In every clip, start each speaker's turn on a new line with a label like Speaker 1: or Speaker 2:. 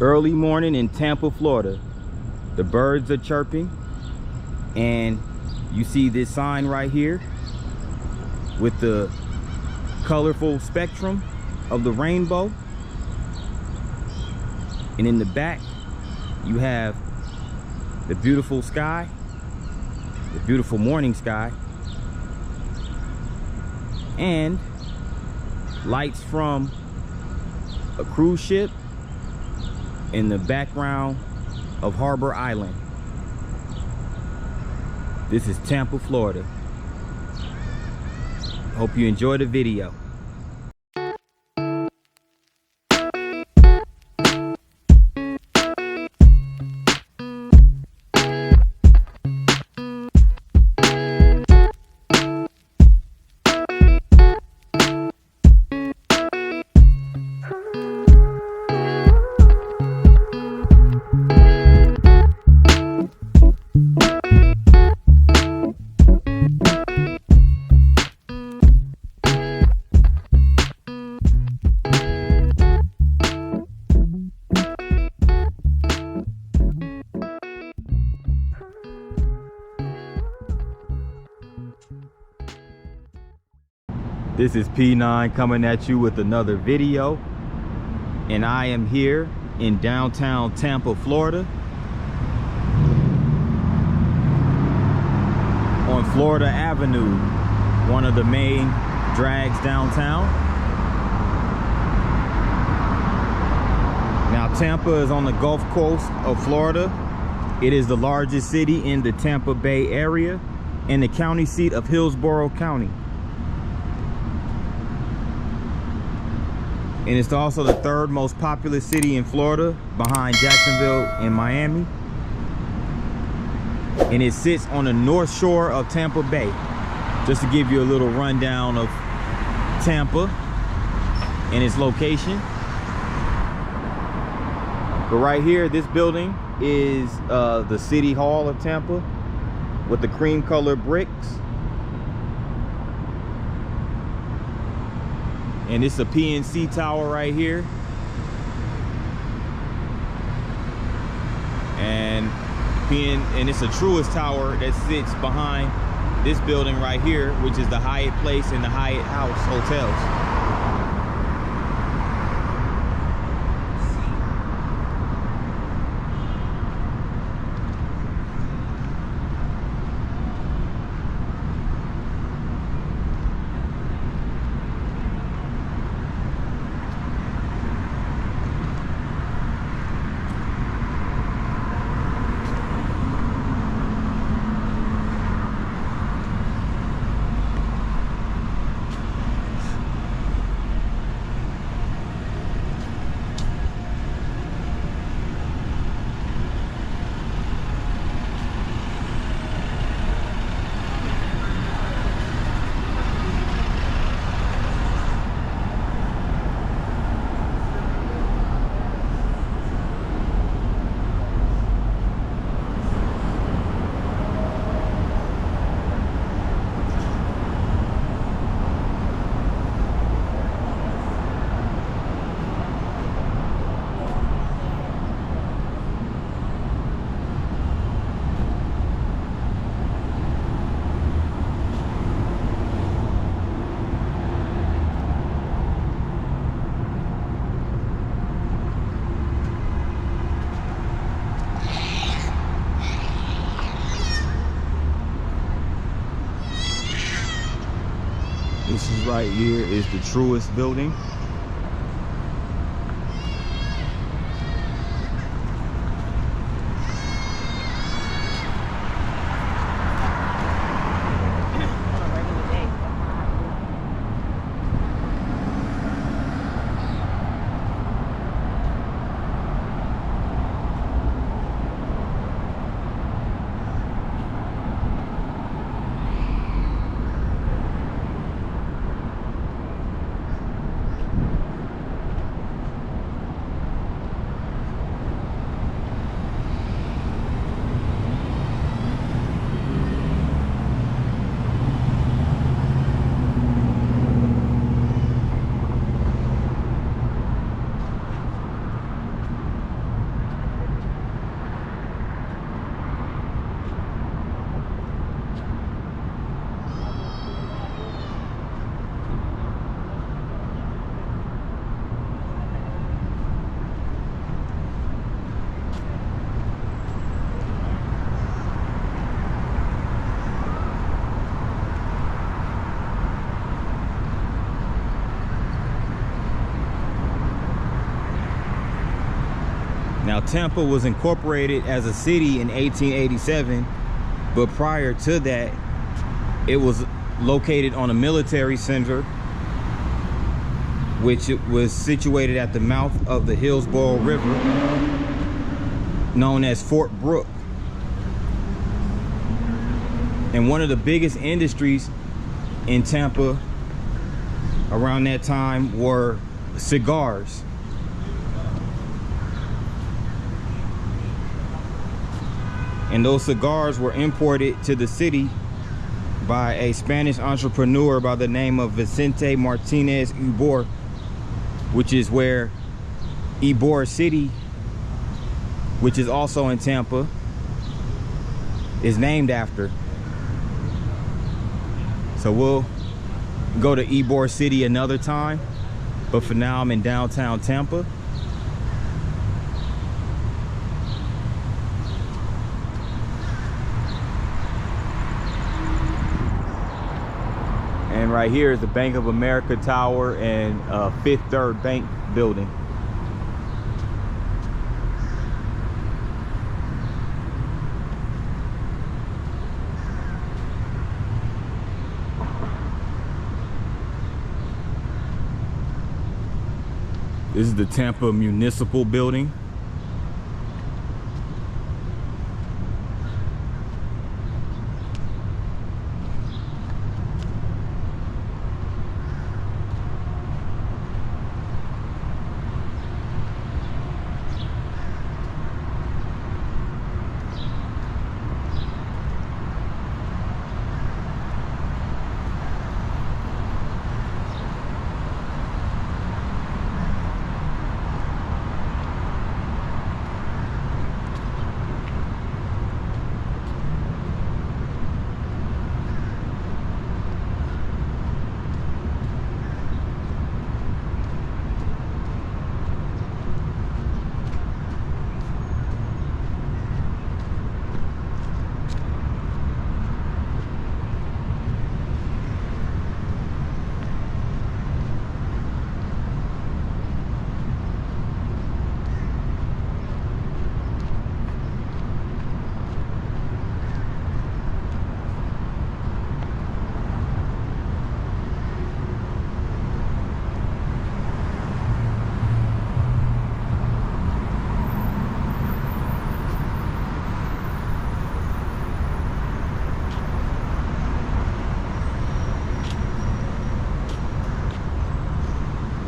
Speaker 1: Early morning in Tampa, Florida. The birds are chirping, and you see this sign right here with the colorful spectrum of the rainbow. And in the back, you have the beautiful sky, the beautiful morning sky, and lights from a cruise ship in the background of Harbor Island. This is Tampa, Florida. Hope you enjoy the video. This is P9 coming at you with another video, and I am here in downtown Tampa, Florida, on Florida Avenue, one of the main drags downtown. Now, Tampa is on the Gulf Coast of Florida. It is the largest city in the Tampa Bay area and the county seat of Hillsborough County. And it's also the third most populous city in Florida, behind Jacksonville and Miami. And it sits on the north shore of Tampa Bay. Just to give you a little rundown of Tampa and its location. But right here, this building is the City Hall of Tampa with the cream colored bricks. And it's a PNC tower right here. And it's a Truist tower that sits behind this building right here, which is the Hyatt Place and the Hyatt House hotels. This is right here is the Truist building. Now, Tampa was incorporated as a city in 1887, but prior to that, it was located on a military center, which it was situated at the mouth of the Hillsborough River, known as Fort Brooke. And one of the biggest industries in Tampa around that time were cigars. And those cigars were imported to the city by a Spanish entrepreneur by the name of Vicente Martinez Ybor, which is where Ybor City, which is also in Tampa, is named after. So we'll go to Ybor City another time, but for now I'm in downtown Tampa. And right here is the Bank of America Tower and Fifth Third Bank building. This is the Tampa Municipal Building.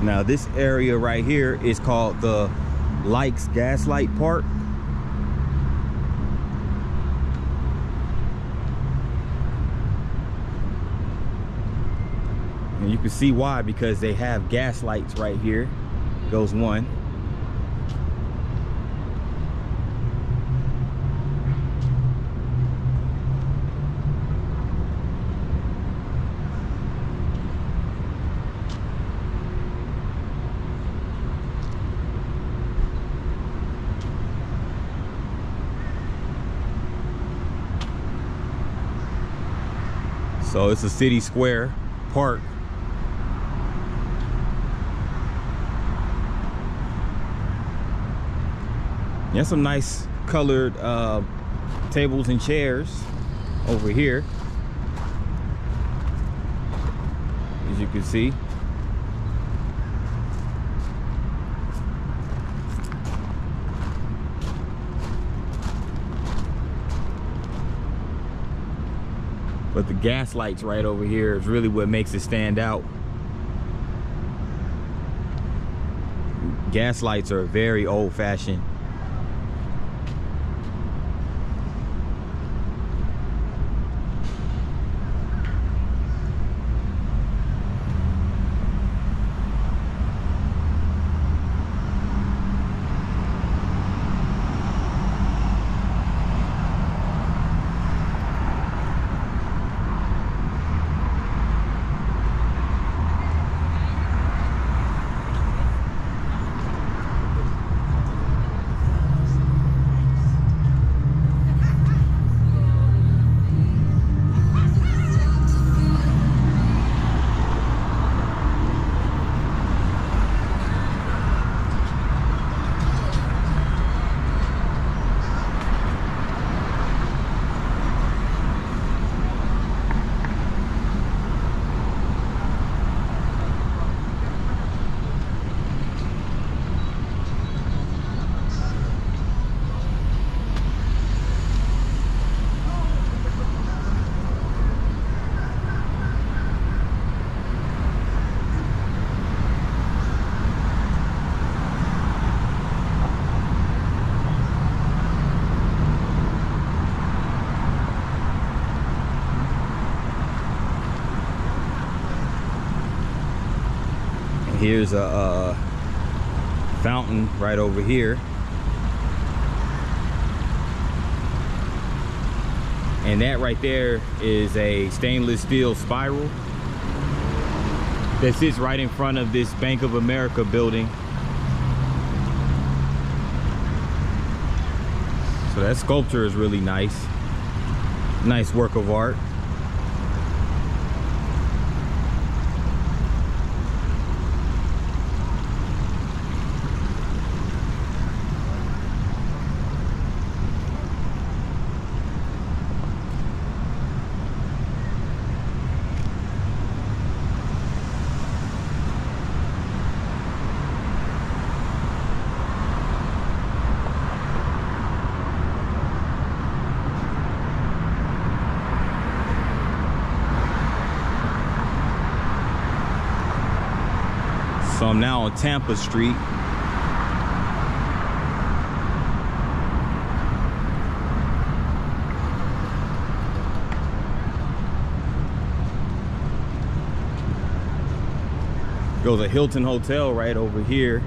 Speaker 1: Now this area right here is called the Likes Gaslight Park. And you can see why, because they have gas lights right here. Goes one. So it's a city square park. There's some nice colored tables and chairs over here, as you can see. But the gas lights right over here is really what makes it stand out. Gas lights are very old-fashioned. Here's a fountain right over here. And that right there is a stainless steel spiral that sits right in front of this Bank of America building. So that sculpture is really nice. Nice work of art. So I'm now on Tampa Street. Goes a Hilton Hotel right over here.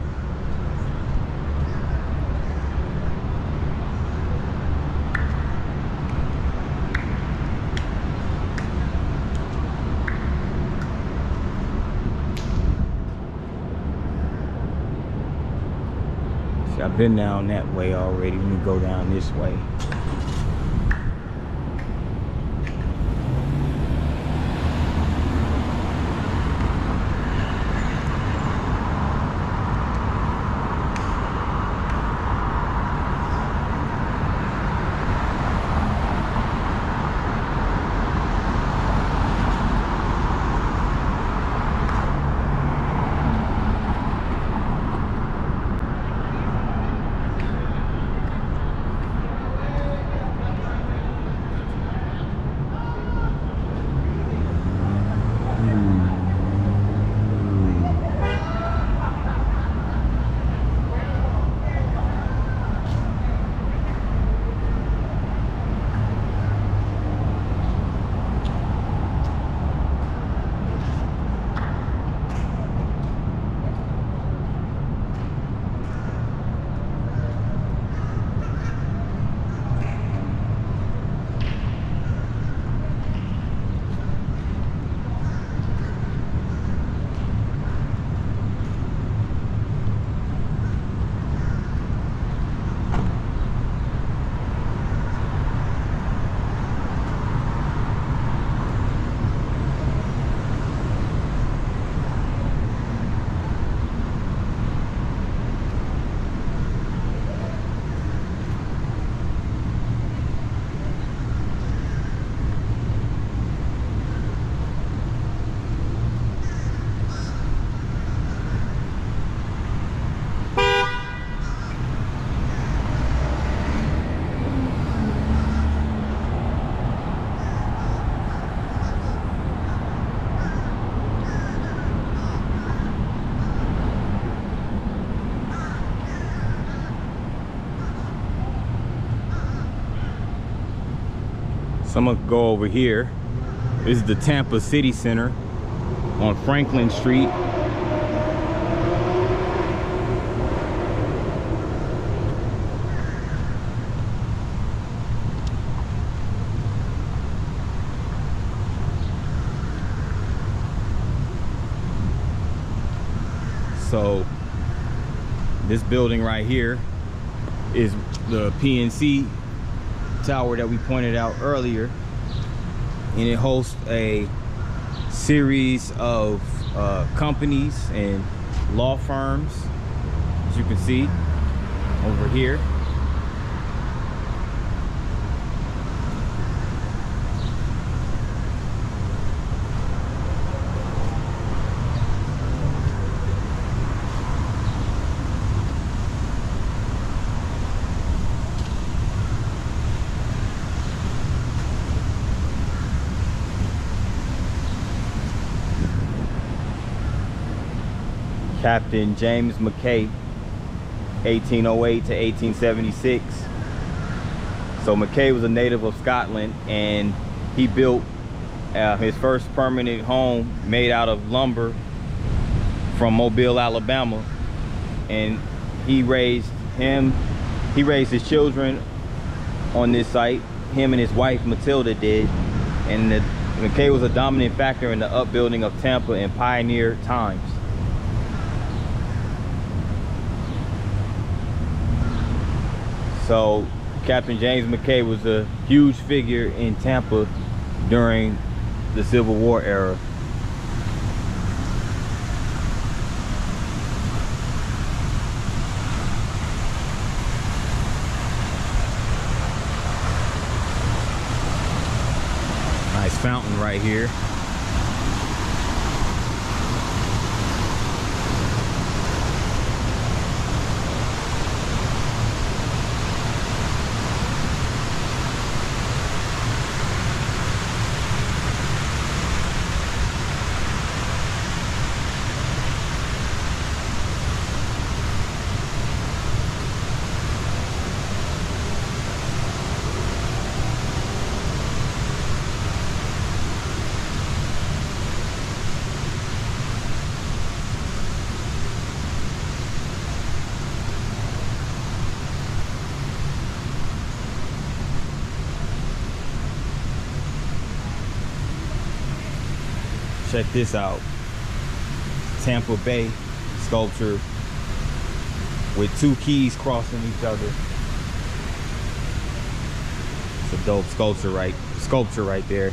Speaker 1: I've been down that way already. Let me go down this way. So I'm gonna go over here. This is the Tampa City Center on Franklin Street. So this building right here is the PNC tower that we pointed out earlier, and it hosts a series of companies and law firms, as you can see over here. Captain James McKay, 1808 to 1876. So McKay was a native of Scotland, and he built his first permanent home made out of lumber from Mobile, Alabama, and he raised his children on this site. Him and his wife Matilda did, and McKay was a dominant factor in the upbuilding of Tampa in pioneer times. So Captain James McKay was a huge figure in Tampa during the Civil War era. Nice fountain right here. Check this out. Tampa Bay sculpture with two keys crossing each other. It's a dope sculpture right there.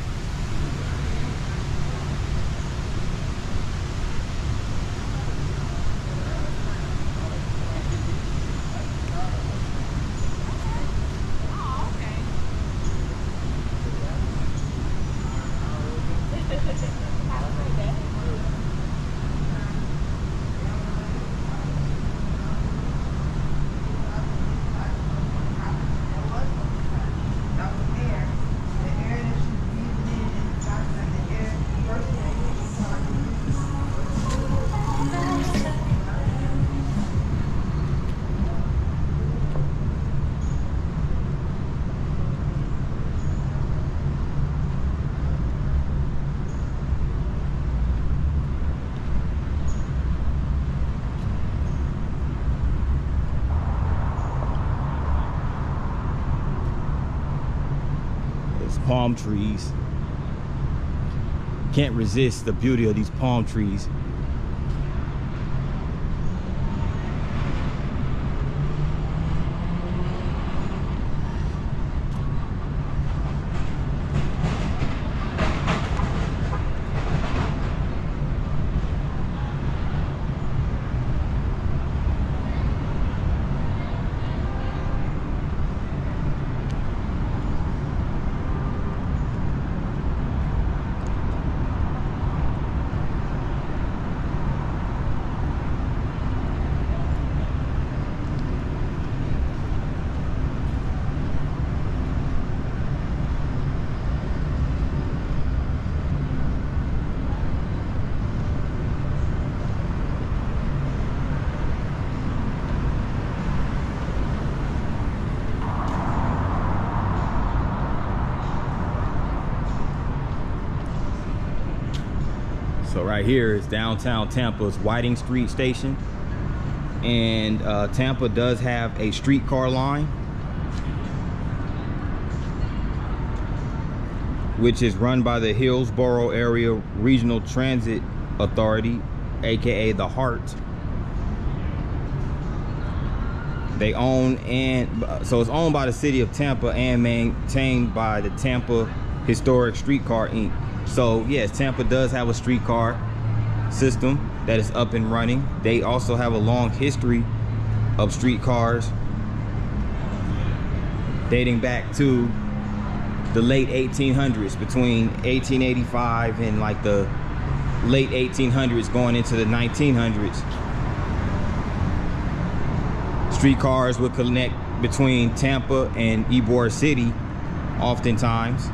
Speaker 1: Palm trees. Can't resist the beauty of these palm trees. So right here is downtown Tampa's Whiting Street station, and Tampa does have a streetcar line which is run by the Hillsborough Area Regional Transit Authority, aka the Heart. They own, and so it's owned by the city of Tampa and maintained by the Tampa Historic Streetcar Inc. So yes, Tampa does have a streetcar system that is up and running. They also have a long history of streetcars dating back to the late 1800s, between 1885 and like the late 1800s going into the 1900s. Streetcars would connect between Tampa and Ybor City oftentimes.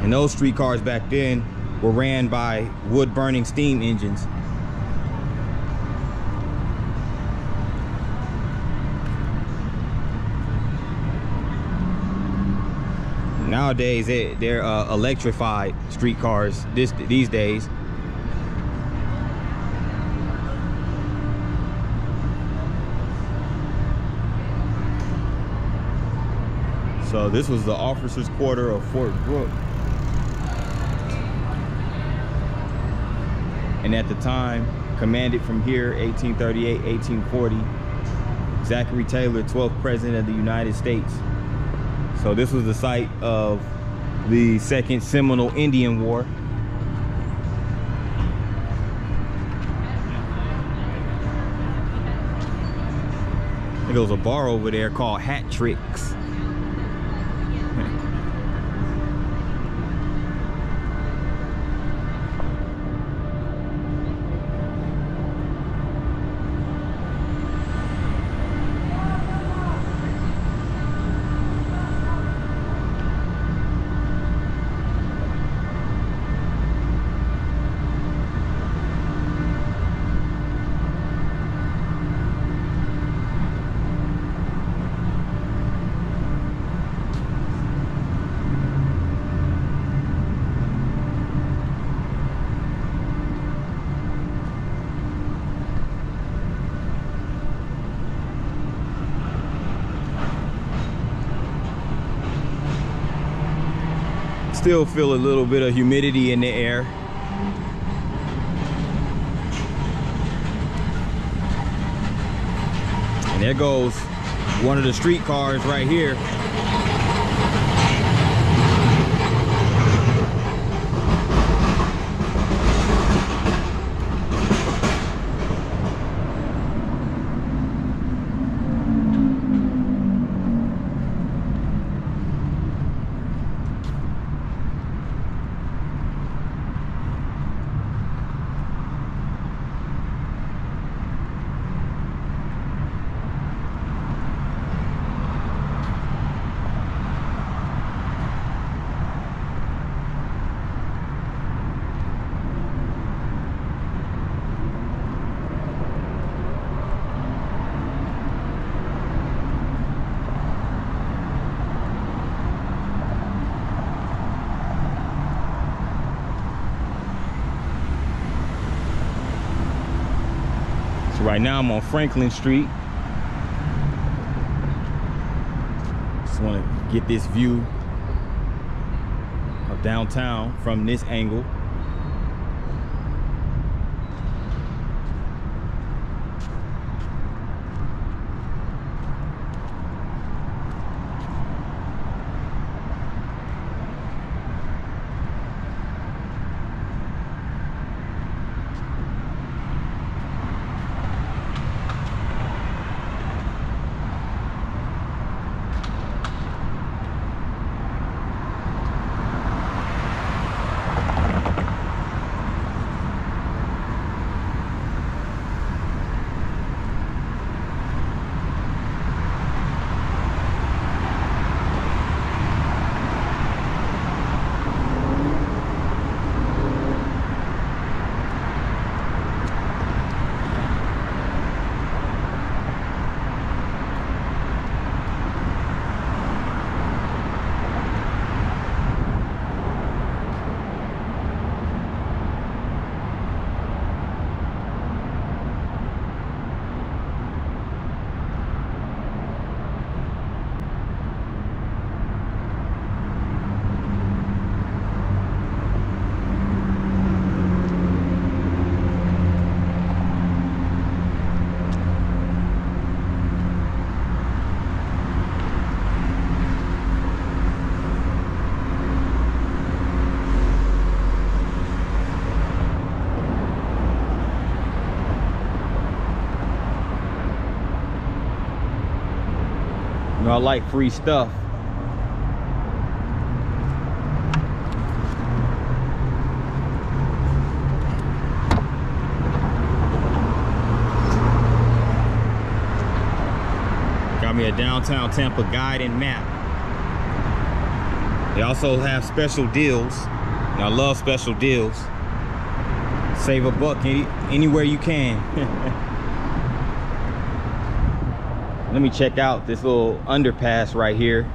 Speaker 1: And those streetcars back then were ran by wood-burning steam engines. Nowadays, they're electrified streetcars these days. So this was the officers' quarter of Fort Brooke. And at the time, commanded from here, 1838, 1840, Zachary Taylor, 12th President of the United States. So this was the site of the Second Seminole Indian War. There goes a bar over there called Hat Tricks. Still feel a little bit of humidity in the air. And there goes one of the streetcars right here. Right now I'm on Franklin Street. Just want to get this view of downtown from this angle. You know, I like free stuff. Got me a downtown Tampa guide and map. They also have special deals. And I love special deals. Save a buck anywhere you can. Let me check out this little underpass right here.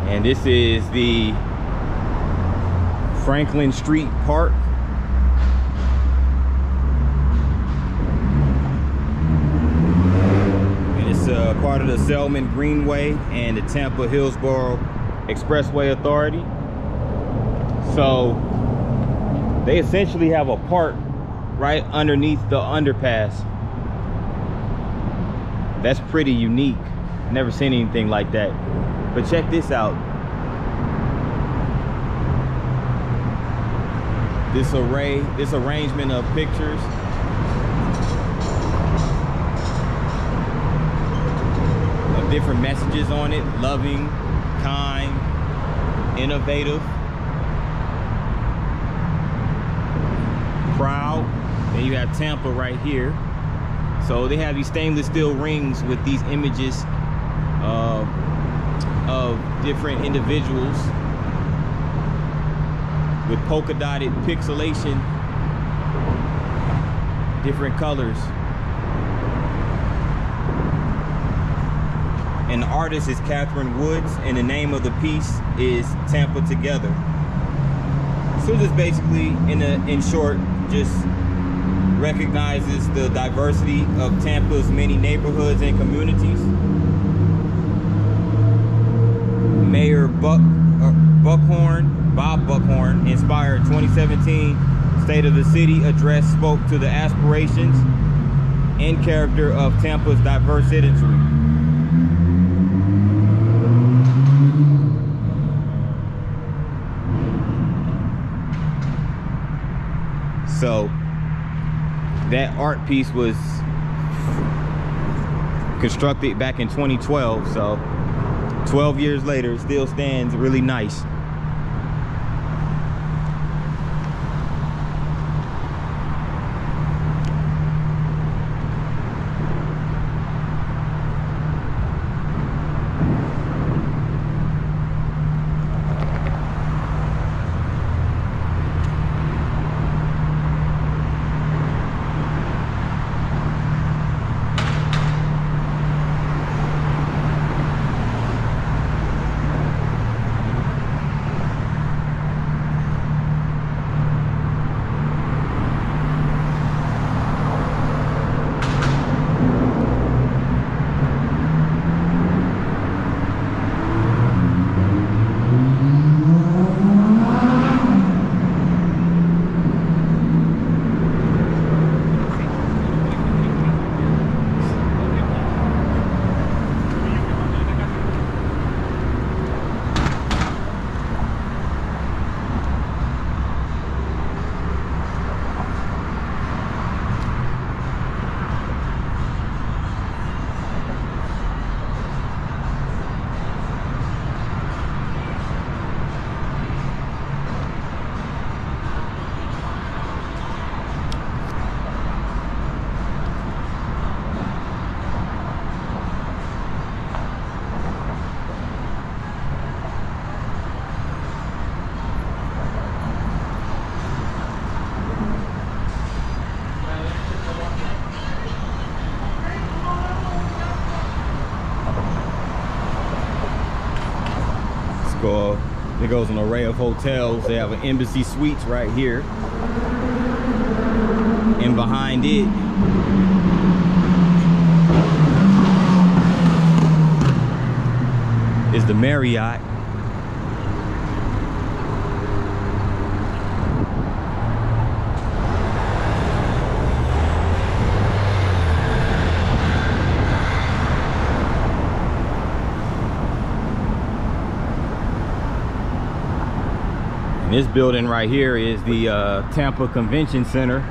Speaker 1: And this is the Franklin Street Park. And it's part of the Selman Greenway and the Tampa Hillsborough Expressway Authority. So they essentially have a park right underneath the underpass. That's pretty unique. Never seen anything like that. But check this out. This arrangement of pictures. Of different messages on it. Loving, kind, innovative, proud. Then you have Tampa right here. So they have these stainless steel rings with these images of different individuals with polka dotted pixelation, different colors. And the artist is Catherine Woods, and the name of the piece is Tampa Together. So this basically, in short, just recognizes the diversity of Tampa's many neighborhoods and communities. Mayor Bob Buckhorn inspired 2017 State of the City address spoke to the aspirations and character of Tampa's diverse citizenry. So that art piece was constructed back in 2012, so 12 years later it still stands really nice. It goes an array of hotels. They have an Embassy Suites right here, and behind it is the Marriott. And this building right here is the Tampa Convention Center.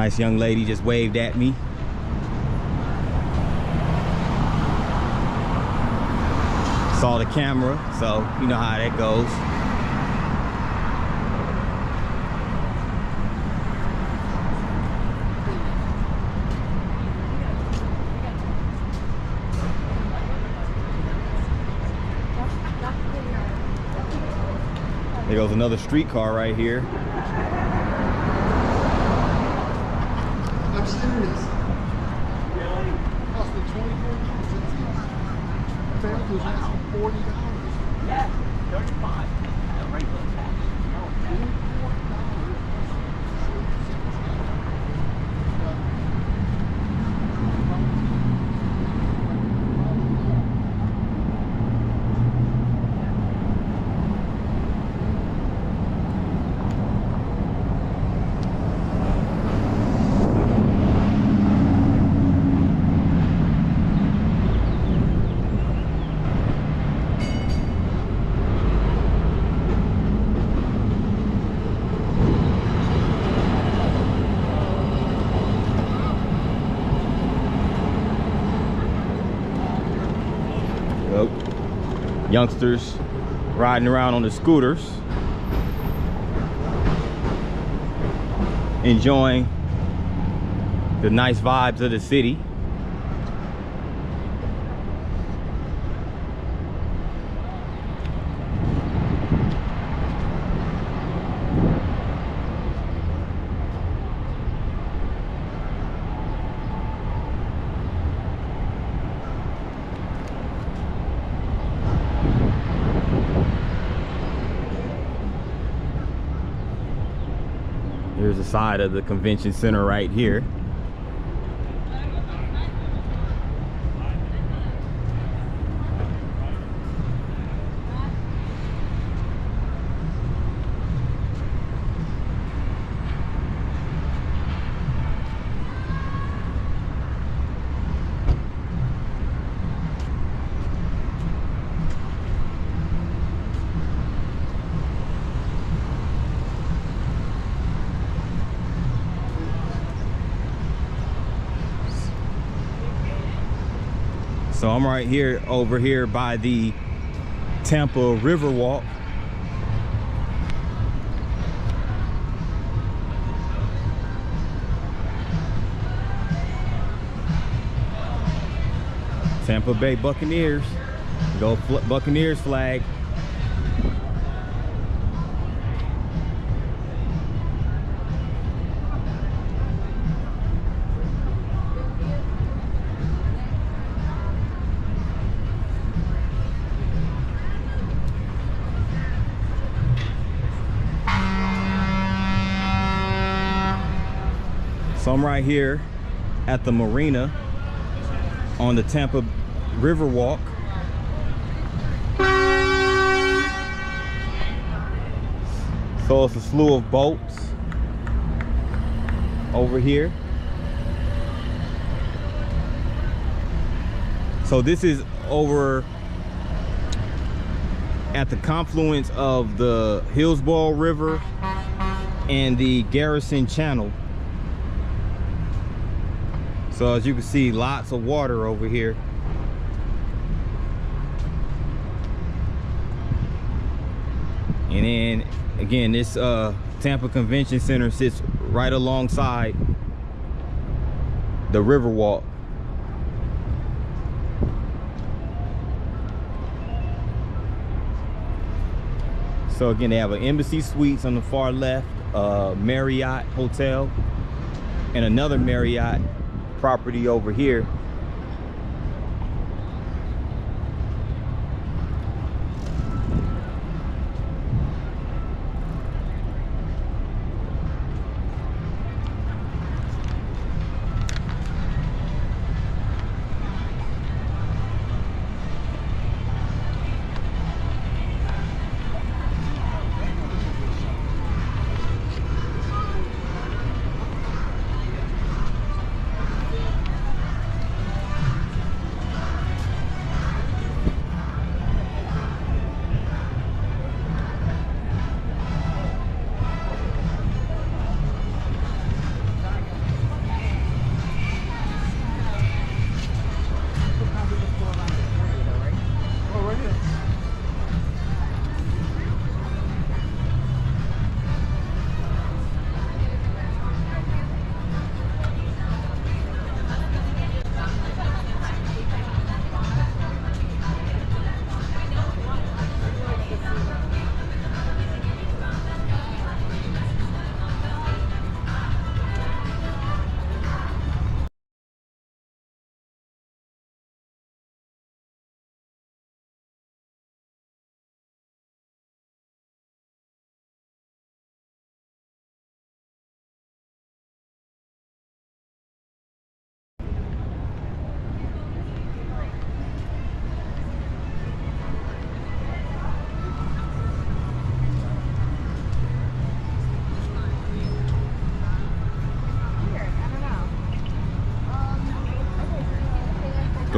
Speaker 1: Nice young lady just waved at me. Saw the camera, so you know how that goes. There goes another streetcar right here.
Speaker 2: I'm serious. Really? Cost me $24. Family was asking $40.
Speaker 3: Yeah, 35. The regular tax. No,
Speaker 1: Youngsters riding around on the scooters, enjoying the nice vibes of the city. Here's the side of the convention center right here. So I'm right here, over here by the Tampa Riverwalk. Tampa Bay Buccaneers. Go Buccaneers flag. So I'm right here at the marina on the Tampa Riverwalk. So it's a slew of boats over here. So this is over at the confluence of the Hillsborough River and the Garrison Channel. So as you can see, lots of water over here. And then again, this Tampa Convention Center sits right alongside the Riverwalk. So again, they have an Embassy Suites on the far left, Marriott Hotel, and another Marriott property over here.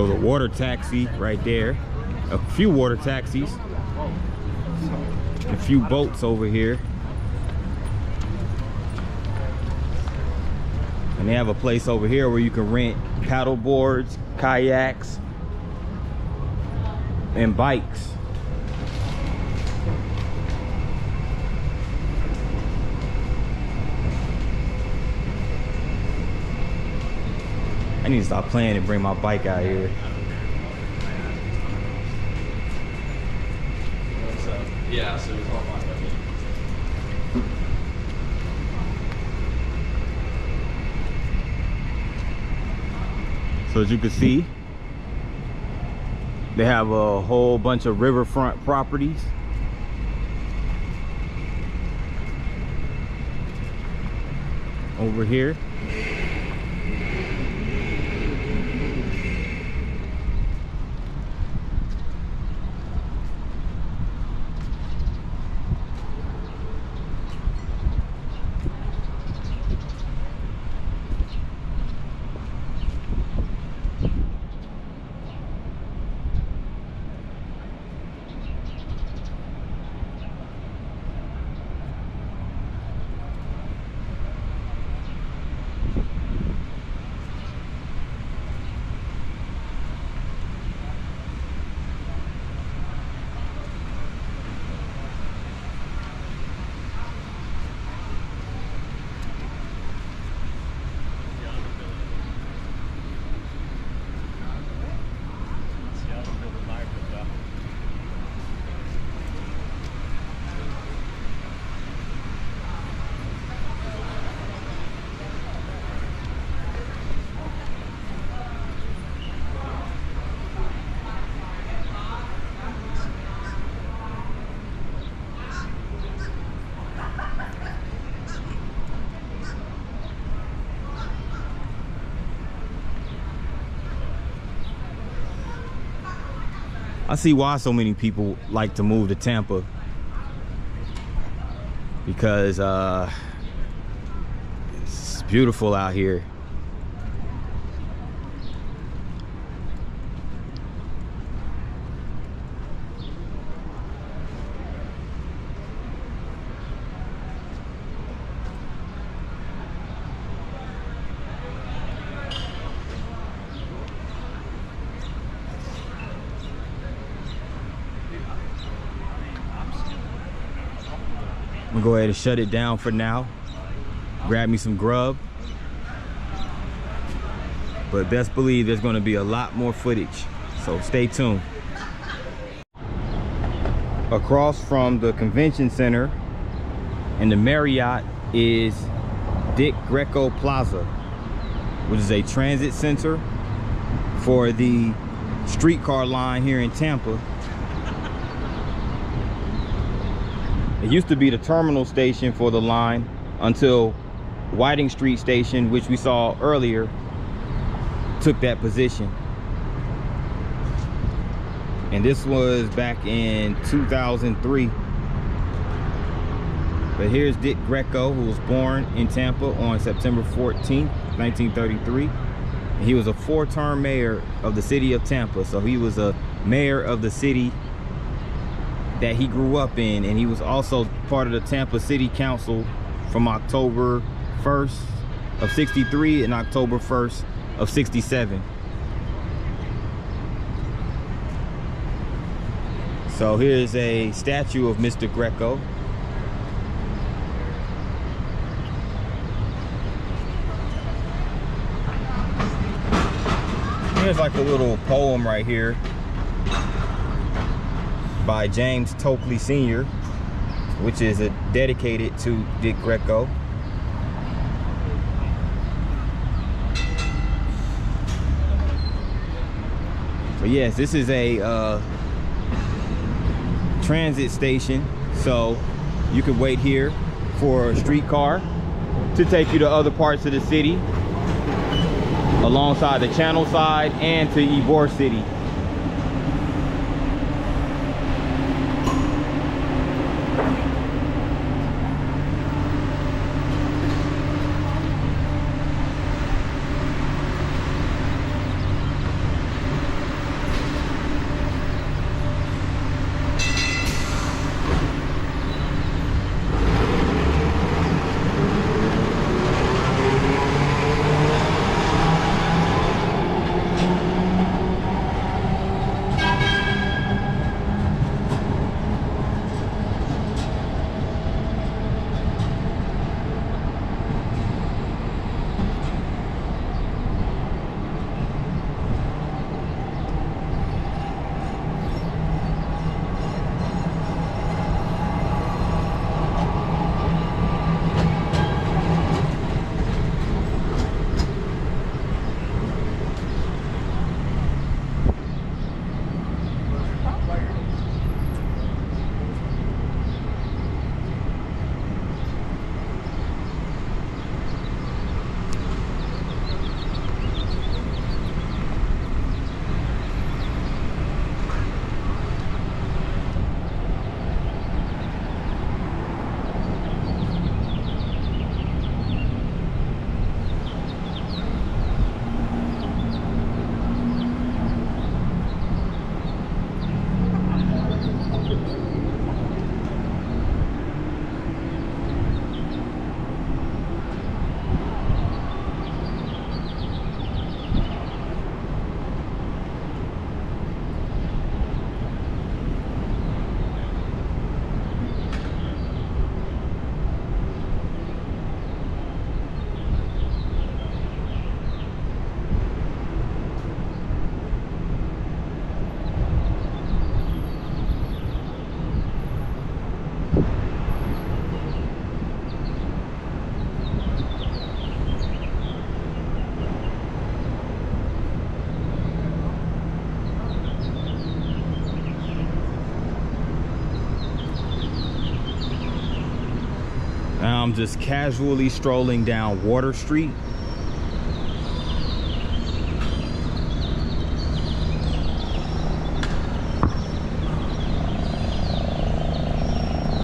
Speaker 1: So the water taxi right there, a few water taxis, a few boats over here. And they have a place over here where you can rent paddle boards, kayaks, and bikes. I need to stop playing and bring my bike out here.
Speaker 4: Yeah, so it's all fine by me.
Speaker 1: So as you can see, they have a whole bunch of riverfront properties. Over here. I see why so many people like to move to Tampa, because it's beautiful out here. I'm gonna go ahead and shut it down for now. Grab me some grub. But best believe there's gonna be a lot more footage, so stay tuned. Across from the convention center and the Marriott is Dick Greco Plaza, which is a transit center for the streetcar line here in Tampa. It used to be the terminal station for the line until Whiting Street Station, which we saw earlier, took that position. And this was back in 2003. But here's Dick Greco, who was born in Tampa on September 14th, 1933. And he was a 4-term mayor of the city of Tampa. So he was a mayor of the city that he grew up in, and he was also part of the Tampa City Council from October 1st of 63 and October 1st of 67. So here's a statue of Mr. Greco. Here's like a little poem right here by James Tokley Sr., which is dedicated to Dick Greco. But yes, this is a transit station, so you can wait here for a streetcar to take you to other parts of the city, alongside the Channel side and to Ybor City. Now I'm just casually strolling down Water Street